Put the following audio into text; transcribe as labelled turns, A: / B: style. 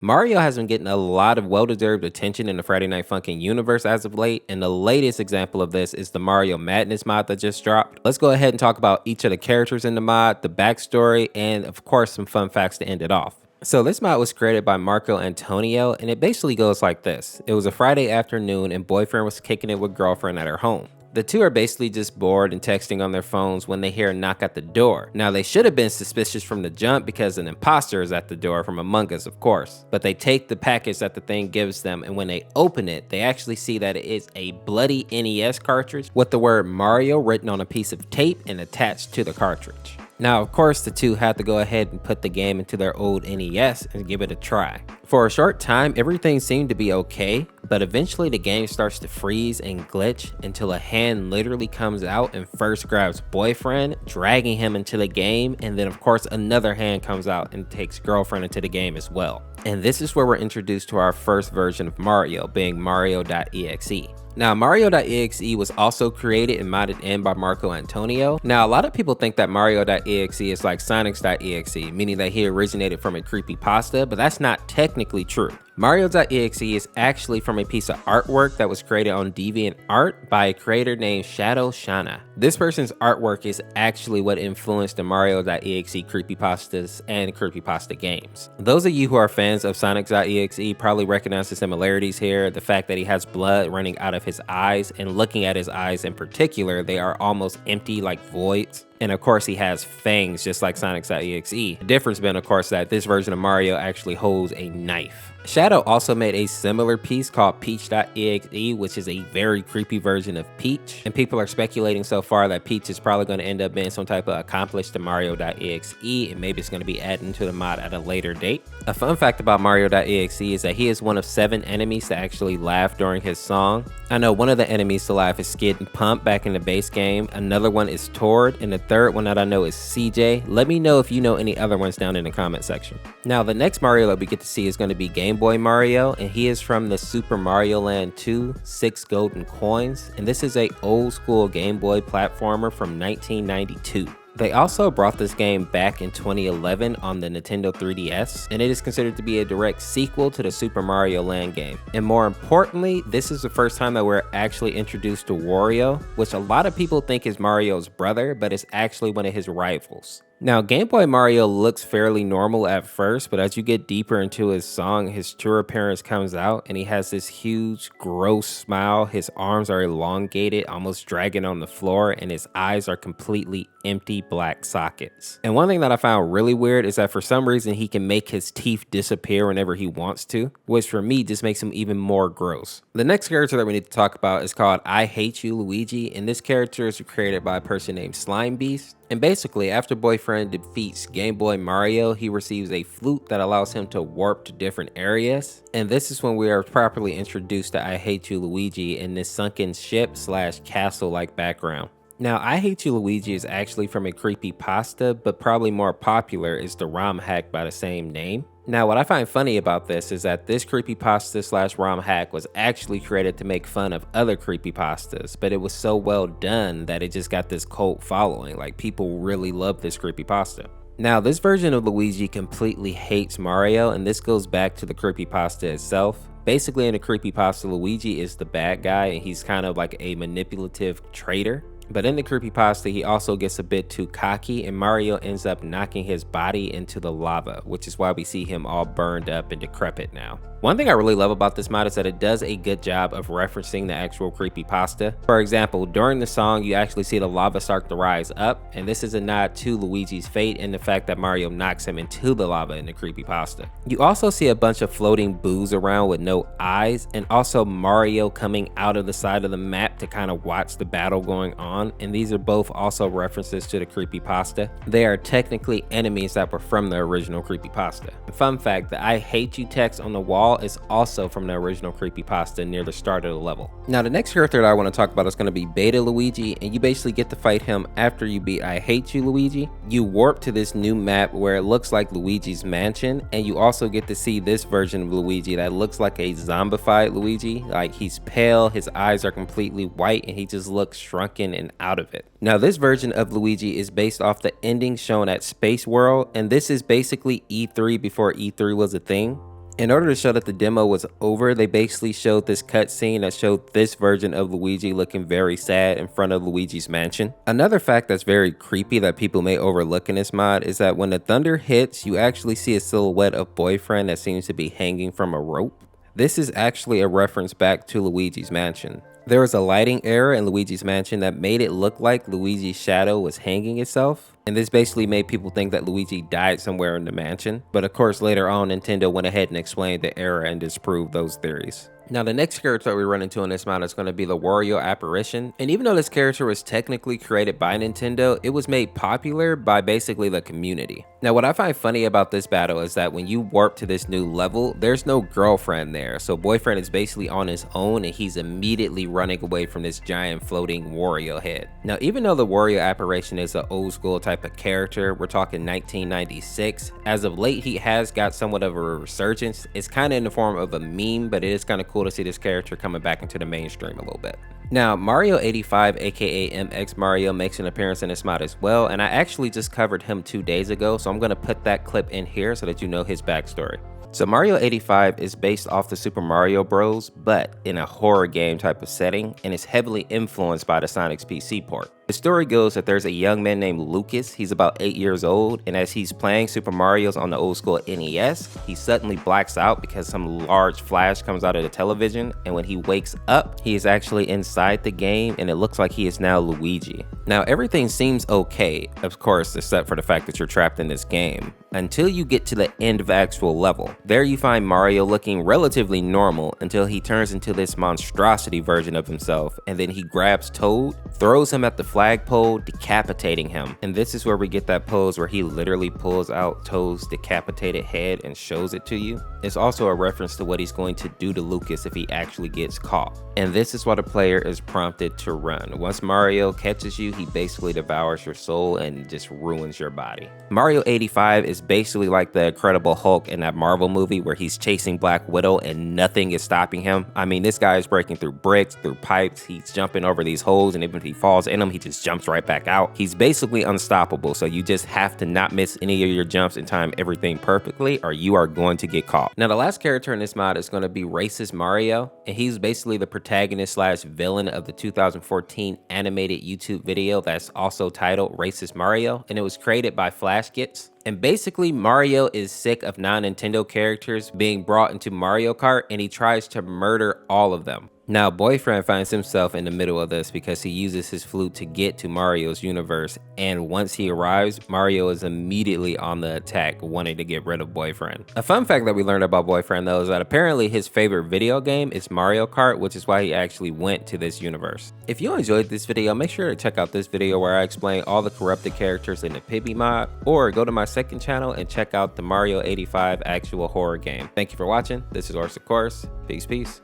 A: Mario has been getting a lot of well-deserved attention in the Friday Night Funkin' universe as of late, and the latest example of this is the Mario Madness mod that just dropped. Let's go ahead and talk about each of the characters in the mod, the backstory, and of course some fun facts to end it off. So this mod was created by Marco Antonio, and it basically goes like this. It was a Friday afternoon and boyfriend was kicking it with girlfriend at her home. The two are basically just bored and texting on their phones when they hear a knock at the door. Now they should have been suspicious from the jump because an imposter is at the door from Among Us, of course. But they take the package that the thing gives them, and when they open it, they actually see that it is a bloody NES cartridge with the word Mario written on a piece of tape and attached to the cartridge. Now, of course, the two had to go ahead and put the game into their old NES and give it a try. For a short time, everything seemed to be okay, but eventually the game starts to freeze and glitch until a hand literally comes out and first grabs boyfriend, dragging him into the game, and then of course another hand comes out and takes girlfriend into the game as well. And this is where we're introduced to our first version of Mario, being Mario.EXE. Now, Mario.exe was also created and modded in by Marco Antonio. Now, a lot of people think that Mario.exe is like Sonic's.exe, meaning that he originated from a creepypasta, but that's not technically true. Mario.exe is actually from a piece of artwork that was created on DeviantArt by a creator named Shadow-Shana. This person's artwork is actually what influenced the Mario.exe creepypastas and creepypasta games. Those of you who are fans of Sonic.exe probably recognize the similarities here. The fact that he has blood running out of his eyes, and looking at his eyes in particular, they are almost empty like voids. And of course he has fangs just like Sonic.exe. The difference being of course that this version of Mario actually holds a knife. Shadow also made a similar piece called Peach.exe, which is a very creepy version of Peach. And people are speculating so far that Peach is probably going to end up being some type of accomplice to Mario.exe, and maybe it's going to be added into the mod at a later date. A fun fact about Mario.exe is that he is one of 7 enemies to actually laugh during his song. I know one of the enemies to laugh is Skid and Pump back in the base game. Another one is Tord, and the third one that I know is CJ. Let me know if you know any other ones down in the comment section. Now, the next Mario that we get to see is going to be Gameboy Mario, and he is from the Super Mario Land 2 6 Golden Coins, and this is a old school Game Boy platformer from 1992. They also brought this game back in 2011 on the Nintendo 3DS, and it is considered to be a direct sequel to the Super Mario Land game. And more importantly, this is the first time that we're actually introduced to Wario, which a lot of people think is Mario's brother, but it's actually one of his rivals. Now, Game Boy Mario looks fairly normal at first, but as you get deeper into his song, his true appearance comes out and he has this huge, gross smile. His arms are elongated, almost dragging on the floor, and his eyes are completely empty black sockets. And one thing that I found really weird is that for some reason he can make his teeth disappear whenever he wants to, which for me just makes him even more gross. The next character that we need to talk about is called I Hate You Luigi, and this character is created by a person named Slime Beast. And basically, after boyfriend defeats Game Boy Mario, he receives a flute that allows him to warp to different areas. And this is when we are properly introduced to I Hate You Luigi in this sunken ship / castle-like background. Now, I Hate You Luigi is actually from a creepypasta, but probably more popular is the ROM hack by the same name. Now, what I find funny about this is that this creepypasta / ROM hack was actually created to make fun of other creepypastas, but it was so well done that it just got this cult following. Like, people really love this creepypasta. Now, this version of Luigi completely hates Mario, and this goes back to the creepypasta itself. Basically, in the creepypasta, Luigi is the bad guy, and he's kind of like a manipulative traitor. But in the creepypasta, he also gets a bit too cocky, and Mario ends up knocking his body into the lava, which is why we see him all burned up and decrepit now. One thing I really love about this mod is that it does a good job of referencing the actual creepypasta. For example, during the song, you actually see the lava start to rise up, and this is a nod to Luigi's fate and the fact that Mario knocks him into the lava in the creepypasta. You also see a bunch of floating boos around with no eyes, and also Mario coming out of the side of the map to kind of watch the battle going on, and these are both also references to the creepypasta. They are technically enemies that were from the original creepypasta. Fun fact, the I Hate You text on the wall is also from the original creepypasta near the start of the level. Now, the next character that I want to talk about is going to be Beta Luigi, and you basically get to fight him after you beat I Hate You Luigi. You warp to this new map where it looks like Luigi's mansion, and you also get to see this version of Luigi that looks like a zombified Luigi. Like, he's pale, his eyes are completely white, and he just looks shrunken and out of it. Now, this version of Luigi is based off the ending shown at Space World, and this is basically E3 before E3 was a thing. In order to show that the demo was over, they basically showed this cutscene that showed this version of Luigi looking very sad in front of Luigi's mansion. Another fact that's very creepy that people may overlook in this mod is that when the thunder hits, you actually see a silhouette of Boyfriend that seems to be hanging from a rope. This is actually a reference back to Luigi's mansion. There was a lighting error in Luigi's mansion that made it look like Luigi's shadow was hanging itself, and this basically made people think that Luigi died somewhere in the mansion. But of course, later on, Nintendo went ahead and explained the error and disproved those theories. Now, the next character we run into in this mod is going to be the Wario apparition. And even though this character was technically created by Nintendo, it was made popular by basically the community. Now, what I find funny about this battle is that when you warp to this new level, there's no girlfriend there. So Boyfriend is basically on his own and he's immediately running away from this giant floating Wario head. Now, even though the Wario apparition is an old school type of character, we're talking 1996, as of late he has got somewhat of a resurgence. It's kind of in the form of a meme, but it is kind of cool to see this character coming back into the mainstream a little bit. Now, Mario.EXE, aka MX Mario, makes an appearance in this mod as well, and I actually just covered him 2 days ago, so I'm going to put that clip in here so that you know his backstory. So Mario.EXE is based off the Super Mario Bros, but in a horror game type of setting, and is heavily influenced by the Sonic's PC port. The story goes that there's a young man named Lucas. He's about 8 years old, and as he's playing Super Mario's on the old school NES, he suddenly blacks out because some large flash comes out of the television, and when he wakes up, he is actually inside the game, and it looks like he is now Luigi. Now, everything seems okay, of course, except for the fact that you're trapped in this game, until you get to the end of the actual level. There you find Mario looking relatively normal until he turns into this monstrosity version of himself, and then he grabs Toad, throws him at the flagpole, decapitating him. And this is where we get that pose where he literally pulls out Toad's decapitated head and shows it to you. It's also a reference to what he's going to do to Lucas if he actually gets caught. And this is what a player is prompted to run. Once Mario catches you, he basically devours your soul and just ruins your body. Mario.EXE is basically like the Incredible Hulk in that Marvel movie where he's chasing Black Widow and nothing is stopping him. I mean, this guy is breaking through bricks, through pipes, he's jumping over these holes, and even if he falls in them, he just jumps right back out. He's basically unstoppable, so you just have to not miss any of your jumps and time everything perfectly, or you are going to get caught. Now, the last character in this mod is going to be Racist Mario, and he's basically the protagonist slash villain of the 2014 animated YouTube video that's also titled Racist Mario, and it was created by Flashkits. And basically, Mario is sick of non-Nintendo characters being brought into Mario Kart, and he tries to murder all of them. Now, Boyfriend finds himself in the middle of this because he uses his flute to get to Mario's universe, and once he arrives, Mario is immediately on the attack, wanting to get rid of Boyfriend. A fun fact that we learned about Boyfriend, though, is that apparently his favorite video game is Mario Kart, which is why he actually went to this universe. If you enjoyed this video, make sure to check out this video where I explain all the corrupted characters in the Pibby mod, or go to my second channel and check out the Mario.EXE actual horror game. Thank you for watching. This is Orseofkorse. Peace.